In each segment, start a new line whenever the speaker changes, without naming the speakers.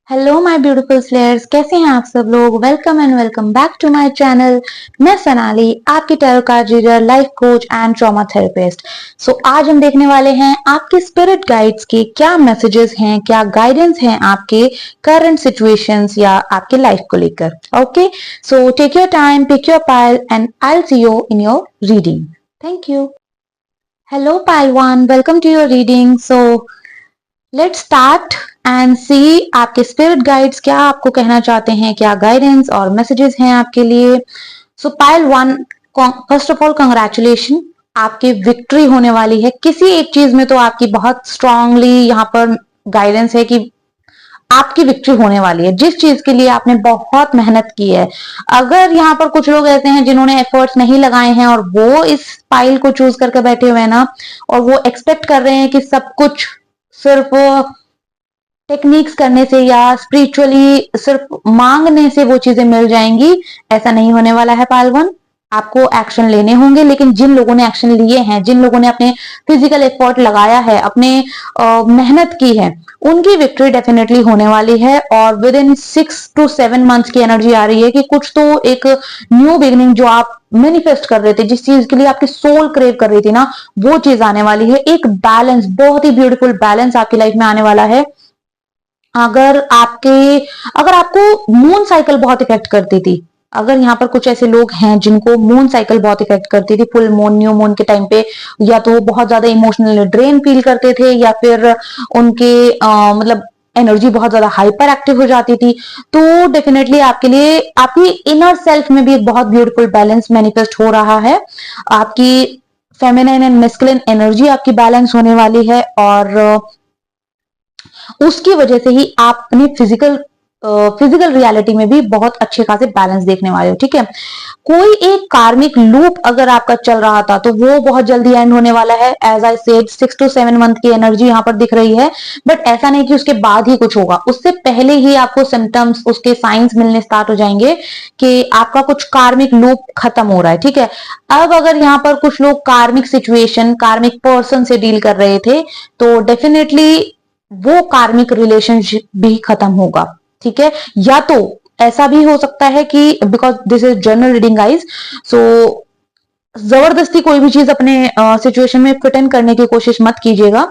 Hello my beautiful slayers, कैसे हैं आप सब लोग। Welcome and welcome back to my channel. मैं सनाली, आपकी tarot card reader, life coach and trauma therapist. So आज हम देखने वाले हैं आपके स्पिरिट गाइड्स के क्या मैसेजेस हैं, क्या गाइडेंस हैं आपके करंट सिचुएशंस या आपके लाइफ को लेकर। Okay, so take your time, pick your pile and I will see you in your reading. Thank you. Hello pile one, welcome to your reading. So let's start and see आपके spirit guides क्या आपको कहना चाहते हैं, क्या guidance और messages हैं आपके लिए। सो pile one, first of all congratulation, आपकी विक्ट्री होने वाली है किसी एक चीज में। तो आपकी बहुत स्ट्रांगली यहाँ पर गाइडेंस है कि आपकी विक्ट्री होने वाली है जिस चीज के लिए आपने बहुत मेहनत की है। अगर यहाँ पर कुछ लोग ऐसे हैं जिन्होंने एफर्ट्स नहीं लगाए हैं और वो इस पाइल को चूज करके बैठे हुए हैं ना, और वो एक्सपेक्ट कर रहे हैं कि सब कुछ सिर्फ टेक्निक्स करने से या स्पिरिचुअली सिर्फ मांगने से वो चीजें मिल जाएंगी, ऐसा नहीं होने वाला है पालवन। आपको एक्शन लेने होंगे, लेकिन जिन लोगों ने एक्शन लिए हैं, जिन लोगों ने अपने फिजिकल एफर्ट लगाया है, अपने मेहनत की है, उनकी विक्ट्री डेफिनेटली होने वाली है। और विद इन 6 to 7 मंथ्स की एनर्जी आ रही है कि कुछ तो एक न्यू बिगिनिंग जो आप मैनिफेस्ट कर रहे थे, जिस चीज के लिए आपकी सोल क्रेव कर रही थी ना, वो चीज आने वाली है। एक बैलेंस, बहुत ही ब्यूटीफुल बैलेंस आपकी लाइफ में आने वाला है। अगर आपको मून साइकिल बहुत इफेक्ट करती थी, अगर यहाँ पर कुछ ऐसे लोग हैं जिनको मून साइकिल बहुत इफेक्ट करती थी, फुल मून, न्यू मून के टाइम पे, या तो वो बहुत ज्यादा इमोशनल ड्रेन फील करते थे, या फिर उनके मतलब एनर्जी बहुत ज्यादा हाइपर एक्टिव हो जाती थी, तो डेफिनेटली आपके लिए आपकी इनर सेल्फ में भी एक बहुत ब्यूटीफुल बैलेंस मैनिफेस्ट हो रहा है। आपकी फेमिनिन एंड मैस्कुलिन एनर्जी आपकी बैलेंस होने वाली है, और उसकी वजह से ही आप अपनी फिजिकल रियलिटी में भी बहुत अच्छे खासे बैलेंस देखने वाले हो। ठीक है, कोई एक कार्मिक लूप अगर आपका चल रहा था तो वो बहुत जल्दी एंड होने वाला है। As I said, 6 to 7 month की एनर्जी यहाँ पर दिख रही है, बट ऐसा नहीं कि उसके बाद ही कुछ होगा, उससे पहले ही आपको सिम्टम्स, उसके साइंस मिलने स्टार्ट हो जाएंगे कि आपका कुछ कार्मिक लूप खत्म हो रहा है। ठीक है, अब अगर यहाँ पर कुछ लोग कार्मिक सिचुएशन, कार्मिक पर्सन से डील कर रहे थे, तो डेफिनेटली वो कार्मिक रिलेशनशिप भी खत्म होगा। ठीक है, या तो ऐसा भी हो सकता है कि because this is general reading guys, so जबरदस्ती कोई भी चीज अपने सिचुएशन में फिट इन करने की कोशिश मत कीजिएगा।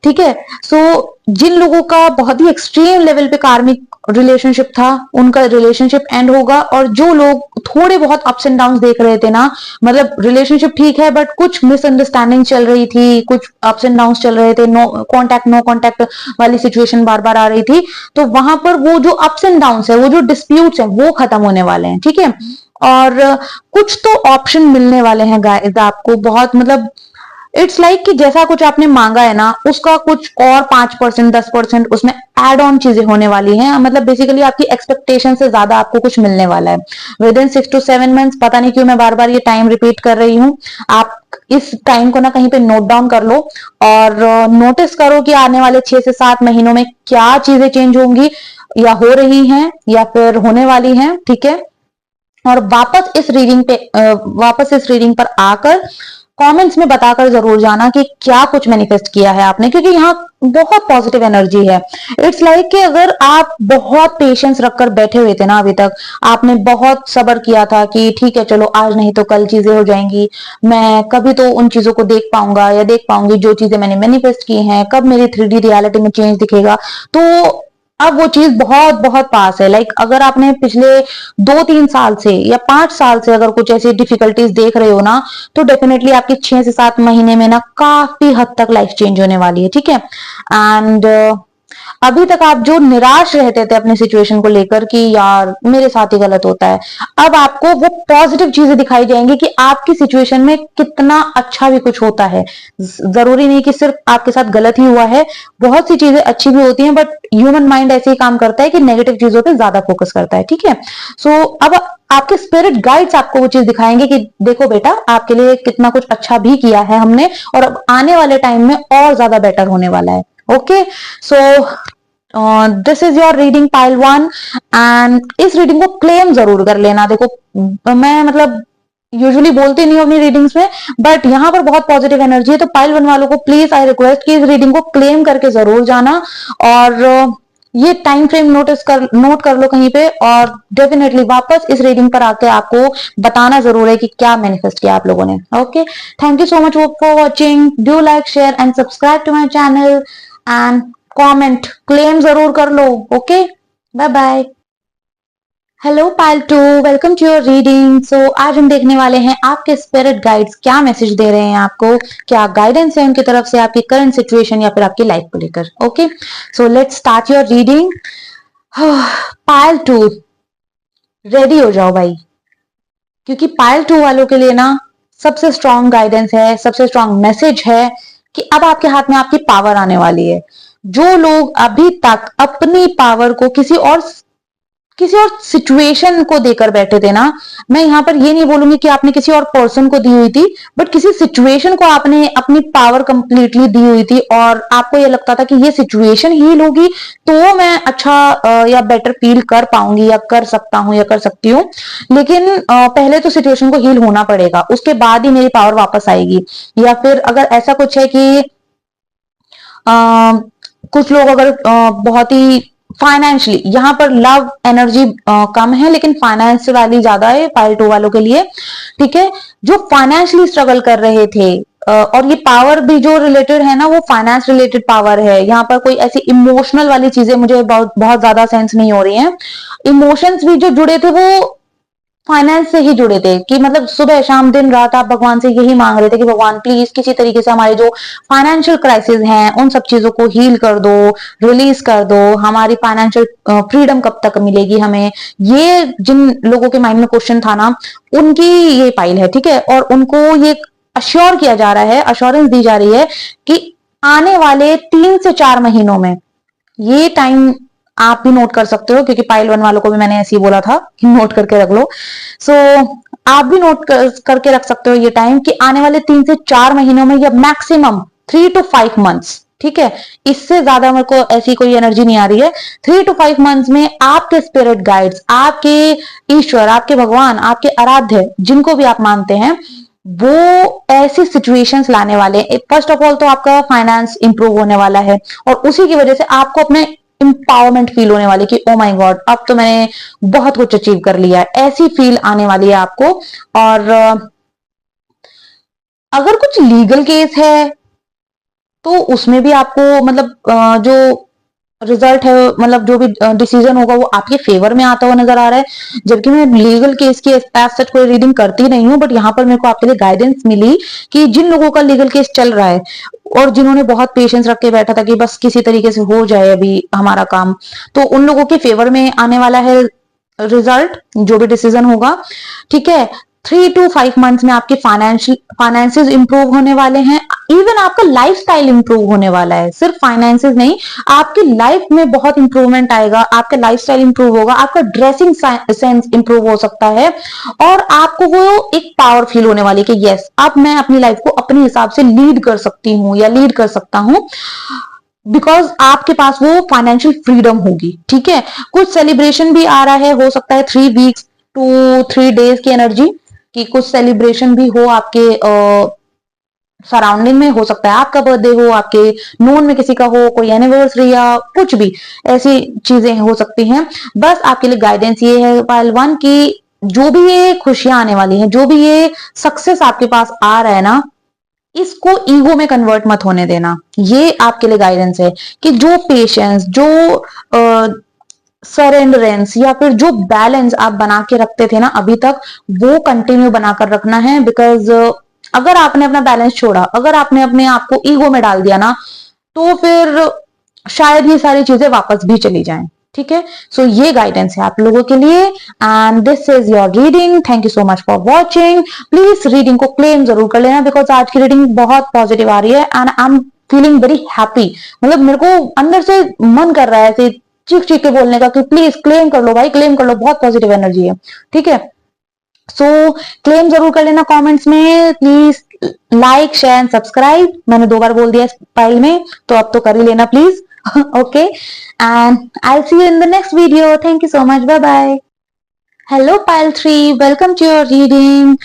ठीक है, सो जिन लोगों का बहुत ही एक्सट्रीम लेवल पे कार्मिक रिलेशनशिप था, उनका रिलेशनशिप एंड होगा। और जो लोग थोड़े बहुत अप्स एंड डाउन देख रहे थे ना, मतलब रिलेशनशिप ठीक है बट कुछ मिसअंडरस्टैंडिंग चल रही थी, कुछ अप्स एंड डाउन चल रहे थे, नो कांटेक्ट वाली सिचुएशन बार बार आ रही थी, तो वहां पर वो जो अप्स एंड डाउन है, वो जो डिस्प्यूट्स है, वो खत्म होने वाले हैं। ठीक है, और कुछ तो ऑप्शन मिलने वाले हैं गाइस आपको, बहुत मतलब इट्स लाइक कि जैसा कुछ आपने मांगा है ना, उसका कुछ और 5%, 10% उसमें एड ऑन चीजें होने वाली हैं। मतलब बेसिकली आपकी एक्सपेक्टेशन से ज्यादा आपको कुछ मिलने वाला है विद इन 6 to 7 मंथ्स। पता नहीं क्यों मैं बार बार ये टाइम रिपीट कर रही हूँ, आप इस टाइम को ना कहीं पे नोट डाउन कर लो और नोटिस करो कि आने वाले 6 से 7 महीनों में क्या चीजें चेंज होंगी, या हो रही हैं, या फिर होने वाली हैं। ठीक है, और वापस इस रीडिंग पर आकर कमेंट्स में बताकर जरूर जाना कि क्या कुछ मैनिफेस्ट किया है आपने, क्योंकि यहाँ बहुत पॉजिटिव एनर्जी है। इट्स लाइक कि अगर आप बहुत पेशेंस रखकर बैठे हुए थे ना, अभी तक आपने बहुत सब्र किया था कि ठीक है चलो आज नहीं तो कल चीजें हो जाएंगी, मैं कभी तो उन चीजों को देख पाऊंगा या देख पाऊंगी जो चीजें मैंने मैनिफेस्ट की हैं, कब मेरी 3D रियलिटी में चेंज दिखेगा, तो अब वो चीज बहुत बहुत पास है। लाइक अगर आपने पिछले 2-3 साल से या 5 साल से अगर कुछ ऐसी डिफिकल्टीज देख रहे हो ना, तो डेफिनेटली आपकी 6 से 7 महीने में ना काफी हद तक लाइफ चेंज होने वाली है। ठीक है, एंड अभी तक आप जो निराश रहते थे अपनी सिचुएशन को लेकर कि यार मेरे साथ ही गलत होता है, अब आपको वो पॉजिटिव चीजें दिखाई जाएंगी कि आपकी सिचुएशन में कितना अच्छा भी कुछ होता है। जरूरी नहीं कि सिर्फ आपके साथ गलत ही हुआ है, बहुत सी चीजें अच्छी भी होती हैं, बट ह्यूमन माइंड ऐसे ही काम करता है कि नेगेटिव चीजों पे ज्यादा फोकस करता है। ठीक है, सो अब आपके स्पिरिट गाइड्स आपको वो चीज दिखाएंगे कि देखो बेटा, आपके लिए कितना कुछ अच्छा भी किया है हमने, और अब आने वाले टाइम में और ज्यादा बेटर होने वाला है। Okay, so this is your reading pile one, and इस रीडिंग को क्लेम जरूर कर लेना। देखो मैं मतलब यूजुअली बोलती नहीं हूँ अपनी रीडिंग्स में, बट यहाँ पर बहुत पॉजिटिव एनर्जी है, तो पाइल वन वालों को प्लीज आई रिक्वेस्ट कि इस रीडिंग को क्लेम करके जरूर जाना। और ये टाइम फ्रेम नोट कर लो कहीं पे, और डेफिनेटली वापस इस रीडिंग पर आके आपको बताना जरूर है कि क्या मैनिफेस्ट किया आप लोगों ने। Okay, thank you so much for watching. Do like, share and subscribe to my channel and comment, claim जरूर कर लो। Okay, bye bye. Hello pile 2, welcome to your reading. So आज हम देखने वाले हैं आपके स्पिरिट गाइड्स क्या मैसेज दे रहे हैं आपको, क्या गाइडेंस है उनकी तरफ से आपकी करंट सिचुएशन या फिर आपकी लाइफ को लेकर। Okay, so let's start your reading. Payal 2, ready हो जाओ भाई, क्योंकि पायल 2 वालों के लिए ना सबसे स्ट्रॉन्ग गाइडेंस है, सबसे स्ट्रॉन्ग मैसेज है कि अब आपके हाथ में आपकी पावर आने वाली है। जो लोग अभी तक अपनी पावर को किसी और सिचुएशन को देकर बैठे थे ना, मैं यहां पर ये नहीं बोलूंगी कि आपने किसी और पर्सन को दी हुई थी, बट किसी सिचुएशन को आपने अपनी पावर कंप्लीटली दी हुई थी, और आपको ये लगता था कि ये सिचुएशन हील होगी तो मैं अच्छा या बेटर फील कर पाऊंगी या कर सकता हूं या कर सकती हूँ। लेकिन पहले तो सिचुएशन को हील होना पड़ेगा, उसके बाद ही मेरी पावर वापस आएगी। या फिर अगर ऐसा कुछ है कि कुछ लोग अगर बहुत ही फाइनेंशियली, यहाँ पर लव एनर्जी कम है लेकिन फाइनेंस वाली ज्यादा है पाइल 2 वालों के लिए। ठीक है, जो फाइनेंशियली स्ट्रगल कर रहे थे, और ये पावर भी जो रिलेटेड है ना वो फाइनेंस रिलेटेड पावर है। यहाँ पर कोई ऐसी इमोशनल वाली चीजें मुझे बहुत बहुत ज्यादा सेंस नहीं हो रही हैं। इमोशंस भी जो जुड़े थे वो फाइनेंस से ही जुड़े थे, कि मतलब सुबह शाम दिन रात आप भगवान से यही मांग रहे थे कि भगवान प्लीज किसी तरीके से हमारे जो फाइनेंशियल क्राइसिस हैं उन सब चीजों को हील कर दो, रिलीज कर दो। हमारी फाइनेंशियल फ्रीडम कब तक मिलेगी हमें, ये जिन लोगों के माइंड में क्वेश्चन था ना, उनकी ये फाइल है। ठीक है, और उनको ये अश्योर किया जा रहा है, अश्योरेंस दी जा रही है कि आने वाले 3 से 4 महीनों में, ये टाइम आप भी नोट कर सकते हो क्योंकि पाइल 1 वालों को भी मैंने ऐसे ही बोला था कि नोट करके रख लो। सो आप भी करके रख सकते हो ये टाइम, कि आने वाले 3 से 4 महीनों में या मैक्सिमम 3 to 5 months। ठीक है, इससे ज्यादा मेरे को ऐसी कोई एनर्जी नहीं आ रही है। 3 to 5 months में आपके स्पिरिट गाइड्स, आपके ईश्वर, आपके भगवान, आपके आराध्य, जिनको भी आप मानते हैं, वो ऐसी सिचुएशंस लाने वाले हैं। फर्स्ट ऑफ ऑल तो आपका फाइनेंस इंप्रूव होने वाला है, और उसी की वजह से आपको अपने एम्पावरमेंट फील होने वाली कि ओ माय गॉड, अब तो मैंने बहुत कुछ अचीव कर लिया है, ऐसी फील आने वाली है आपको। और अगर कुछ लीगल केस है तो उसमें भी आपको मतलब जो रिजल्ट है, मतलब जो भी डिसीजन होगा वो आपके फेवर में आता हुआ नजर आ रहा है। जबकि मैं लीगल केस की एज सच कोई रीडिंग करती नहीं हूँ, बट यहाँ पर मेरे को आपके लिए गाइडेंस मिली कि जिन लोगों का लीगल केस चल रहा है और जिन्होंने बहुत पेशेंस रख के बैठा था कि बस किसी तरीके से हो जाए अभी हमारा काम, तो उन लोगों के फेवर में आने वाला है रिजल्ट, जो भी डिसीजन होगा। ठीक है, 3 to 5 months में आपके फाइनेंसेस इंप्रूव होने वाले हैं। इवन आपका लाइफस्टाइल इंप्रूव होने वाला है, सिर्फ फाइनेंसेस नहीं, आपकी लाइफ में बहुत इंप्रूवमेंट आएगा, आपका लाइफस्टाइल इंप्रूव होगा, आपका ड्रेसिंग सेंस इंप्रूव हो सकता है, और आपको वो एक पावर फील होने वाली कि यस, अब मैं अपनी लाइफ को अपने हिसाब से लीड कर सकती हूँ या लीड कर सकता हूँ, बिकॉज आपके पास वो फाइनेंशियल फ्रीडम होगी। ठीक है, कुछ सेलिब्रेशन भी आ रहा है, हो सकता है 3 weeks to 3 days की एनर्जी, कि कुछ सेलिब्रेशन भी हो आपके सराउंडिंग में। हो सकता है आपका बर्थडे हो, आपके नोन में किसी का हो, कोई एनिवर्सरी या कुछ भी ऐसी चीजें हो सकती हैं। बस आपके लिए गाइडेंस ये है पाइल 1 की जो भी ये खुशियां आने वाली हैं, जो भी ये सक्सेस आपके पास आ रहा है ना, इसको ईगो में कन्वर्ट मत होने देना। ये आपके लिए गाइडेंस है कि जो पेशेंस, जो सरेंडरेंस या फिर जो बैलेंस आप बना के रखते थे ना अभी तक, वो कंटिन्यू बनाकर रखना है। बिकॉज अगर आपने अपना बैलेंस छोड़ा, अगर आपने अपने आप को ईगो में डाल दिया ना, तो फिर शायद ये सारी चीजें वापस भी चली जाएं। ठीक है, सो ये गाइडेंस है आप लोगों के लिए, and this is your reading. Thank you so much for watching. Please reading को क्लेम जरूर कर लेना, बिकॉज आज की रीडिंग बहुत पॉजिटिव आ रही है and I am feeling very happy. मतलब मेरे को अंदर से मन कर रहा है ऐसे चीख चीख के बोलने का कि प्लीज क्लेम कर लो भाई, क्लेम कर लो, बहुत पॉजिटिव एनर्जी है। ठीक है, सो क्लेम जरूर कर लेना कमेंट्स में। Please like, share and subscribe. मैंने 2 बार बोल दिया इस फाइल में, तो अब तो कर ही लेना please. Okay, and I see you in the next video. Thank you so much, bye bye. Hello pile 3, welcome to your reading.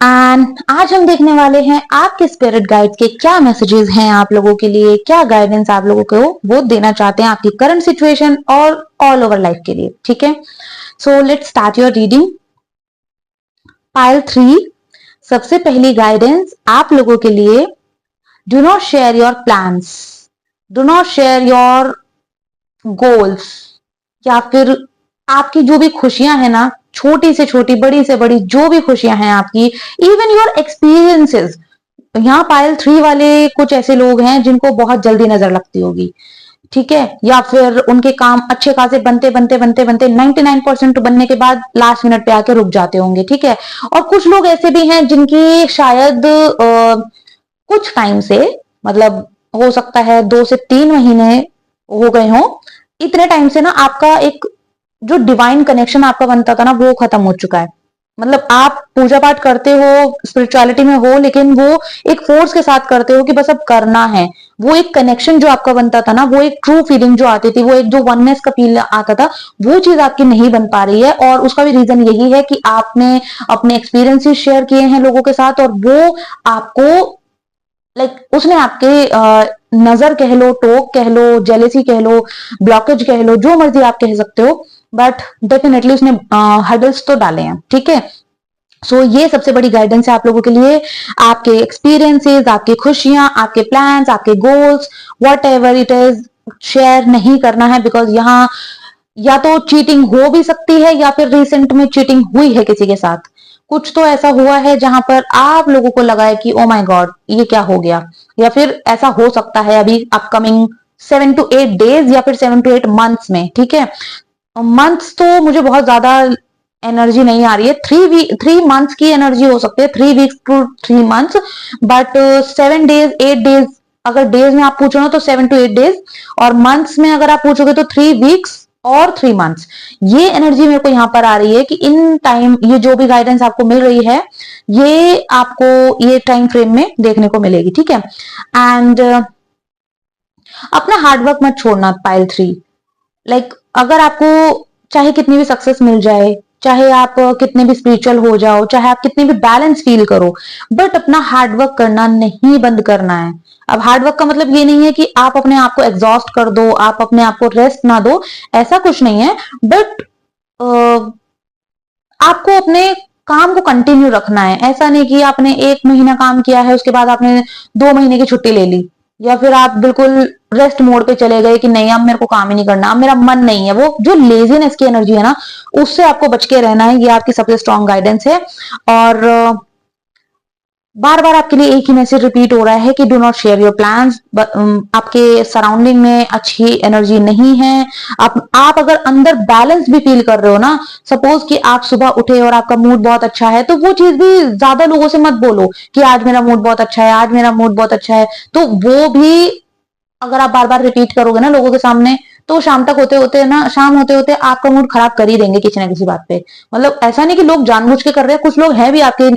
And आज हम देखने वाले हैं आपके स्पिरिट गाइड के क्या मैसेजेस हैं आप लोगों के लिए, क्या गाइडेंस आप लोगों को वो देना चाहते हैं आपकी करंट सिचुएशन और ऑल ओवर लाइफ के लिए। ठीक है, सो let's start your reading. Pile 3, सबसे पहली गाइडेंस आप लोगों के लिए, do not share your plans, do not share your goals, या फिर आपकी जो भी खुशियां हैं ना, छोटी से छोटी, बड़ी से बड़ी, जो भी खुशियां हैं आपकी, इवन योर एक्सपीरियंसेस। यहाँ पायल 3 वाले कुछ ऐसे लोग हैं जिनको बहुत जल्दी नजर लगती होगी, ठीक है, या फिर उनके काम अच्छे खासे बनते बनते बनते बनते 99% बनने के बाद लास्ट मिनट पे आके रुक जाते होंगे। ठीक है, और कुछ लोग ऐसे भी हैं जिनकी शायद कुछ टाइम से, मतलब हो सकता है 2 से 3 महीने हो गए हो, इतने टाइम से ना आपका एक जो डिवाइन कनेक्शन आपका बनता था ना, वो खत्म हो चुका है। मतलब आप पूजा पाठ करते हो, स्पिरिचुअलिटी में हो, लेकिन वो एक फोर्स के साथ करते हो कि बस अब करना है। वो एक कनेक्शन जो आपका बनता था ना, वो एक ट्रू फीलिंग जो आती थी, वो एक जो वननेस का फील आता था, वो चीज आपकी नहीं बन पा रही है। और उसका भी रीजन यही है कि आपने अपने एक्सपीरियंसेस शेयर किए हैं लोगों के साथ, और वो आपको उसने आपके नजर कह लो, टोक कह लो, जेलेसी कह लो, ब्लॉकेज कह लो, जो मर्जी आप कह सकते हो, बट डेफिनेटली उसने हर्डल्स तो डाले हैं। ठीक है, सो ये सबसे बड़ी गाइडेंस है आप लोगों के लिए। आपके एक्सपीरियंसेस, आपकी खुशियां, आपके प्लान्स, आपके goals, what ever it is, share नहीं करना है, बिकॉज यहाँ या तो चीटिंग हो भी सकती है, या फिर रिसेंट में चीटिंग हुई है किसी के साथ। कुछ तो ऐसा हुआ है जहां पर आप लोगों को लगा है कि ओ माय गॉड ये क्या हो गया, या फिर ऐसा हो सकता है अभी अपकमिंग 7 to 8 डेज या फिर 7 to 8 मंथ्स में। ठीक है, मंथ्स तो मुझे बहुत ज्यादा एनर्जी नहीं आ रही है, 3 मंथ्स की एनर्जी हो सकती है, 3 weeks to 3 months, but 7 days 8 days, अगर डेज में आप पूछो ना तो 7 to 8 days, और मंथ्स में अगर आप पूछोगे तो 3 weeks और 3 months। ये एनर्जी मेरे को यहां पर आ रही है कि इन टाइम ये जो भी गाइडेंस आपको मिल रही है, ये आपको ये टाइम फ्रेम में देखने को मिलेगी। ठीक है, एंड अपना हार्डवर्क मत छोड़ना पाइल 3। अगर आपको चाहे कितनी भी सक्सेस मिल जाए, चाहे आप कितने भी स्पिरिचुअल हो जाओ, चाहे आप कितने भी बैलेंस फील करो, बट अपना हार्डवर्क करना नहीं बंद करना है। अब हार्डवर्क का मतलब ये नहीं है कि आप अपने आप को एग्जॉस्ट कर दो, आप अपने आप को रेस्ट ना दो, ऐसा कुछ नहीं है, बट आपको अपने काम को कंटिन्यू रखना है। ऐसा नहीं कि आपने 1 महीना काम किया है, उसके बाद आपने 2 महीने की छुट्टी ले ली, या फिर आप बिल्कुल रेस्ट मोड पे चले गए कि नहीं अब मेरे को काम ही नहीं करना, अब मेरा मन नहीं है। वो जो लेजीनेस की एनर्जी है ना, उससे आपको बच के रहना है। ये आपकी सबसे स्ट्रॉन्ग गाइडेंस है। और बार बार आपके लिए एक ही मैसेज रिपीट हो रहा है कि do not share your plans. आपके सराउंडिंग में अच्छी एनर्जी नहीं है। आप अगर अंदर बैलेंस भी फील कर रहे हो ना, सपोज कि आप सुबह उठे और आपका मूड बहुत अच्छा है, तो वो चीज भी ज्यादा लोगों से मत बोलो कि आज मेरा मूड बहुत अच्छा है, आज मेरा मूड बहुत अच्छा है। तो वो भी अगर आप बार बार रिपीट करोगे ना लोगों के सामने, तो शाम होते होते आपका मूड खराब कर ही देंगे किसी ना किसी बात पे। मतलब ऐसा नहीं कि लोग जानबूझ के कर रहे हैं, कुछ लोग हैं भी आपके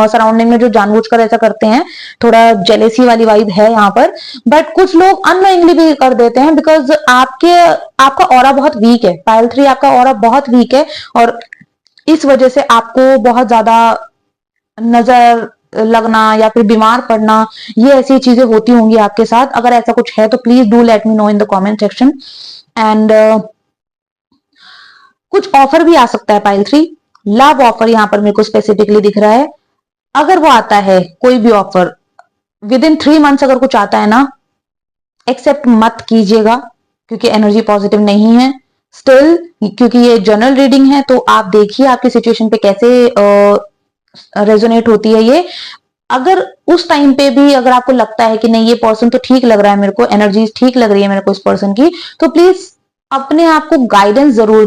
सराउंडिंग में जो जानबूझ कर ऐसा करते हैं, थोड़ा जेलेसी वाली वाइब है यहाँ पर। बट कुछ लोग अननोइंगली भी कर देते हैं, बिकॉज आपका ऑरा बहुत वीक है। पाइल 3 आपका ऑरा बहुत वीक है, और इस वजह से आपको बहुत ज्यादा नजर लगना या फिर बीमार पड़ना, ये ऐसी चीजें होती होंगी आपके साथ। अगर ऐसा कुछ है तो please do let me know in the comment section. And कुछ ऑफर भी आ सकता है पाइल 3, लव ऑफर यहाँ पर मेरे को स्पेसिफिकली दिख रहा है। अगर वो आता है कोई भी ऑफर विद इन 3 months, अगर कुछ आता है ना, एक्सेप्ट मत कीजिएगा, क्योंकि एनर्जी पॉजिटिव नहीं है स्टिल। क्योंकि ये जनरल रीडिंग है, तो आप देखिए आपकी सिचुएशन पे कैसे रेजोनेट होती है ये। अगर उस टाइम पे भी अगर आपको लगता है कि नहीं ये पर्सन तो ठीक लग रहा है मेरे को, एनर्जी ठीक लग रही है मेरे को इस पर्सन की, तो प्लीज अपने आप को गाइडेंस जरूर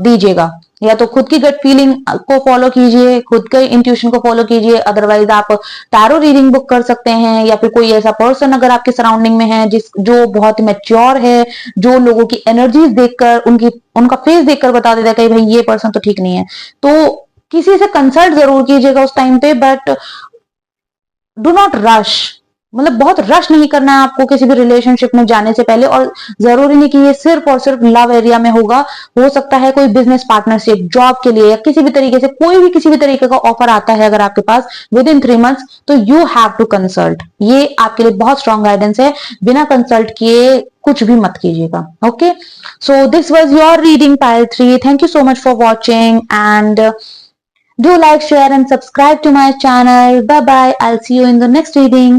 दीजिएगा। या तो खुद की गट फीलिंग को फॉलो कीजिए, खुद के इंट्यूशन को फॉलो कीजिए, अदरवाइज आप टैरो रीडिंग बुक कर सकते हैं, या फिर कोई ऐसा पर्सन अगर आपके सराउंडिंग में है जो बहुत ही मैच्योर है, जो लोगों की एनर्जीज देखकर उनका फेस देखकर बता देता है कि भाई ये पर्सन तो ठीक नहीं है, तो किसी से कंसल्ट जरूर कीजिएगा उस टाइम पे। बट डू नॉट रश, मतलब बहुत रश नहीं करना है आपको किसी भी रिलेशनशिप में जाने से पहले। और जरूरी नहीं कि ये सिर्फ और सिर्फ लव एरिया में होगा, हो सकता है कोई बिजनेस पार्टनरशिप, जॉब के लिए या किसी भी तरीके से कोई भी किसी भी तरीके का ऑफर आता है अगर आपके पास विद इन 3 मंथ्स, तो यू हैव टू कंसल्ट। ये आपके लिए बहुत स्ट्रॉन्ग गाइडेंस है, बिना कंसल्ट किए कुछ भी मत कीजिएगा। Okay, so this was your reading pile 3। Thank you so much for watching and do like, share and subscribe to my channel. Bye bye, I'll see you in the next reading.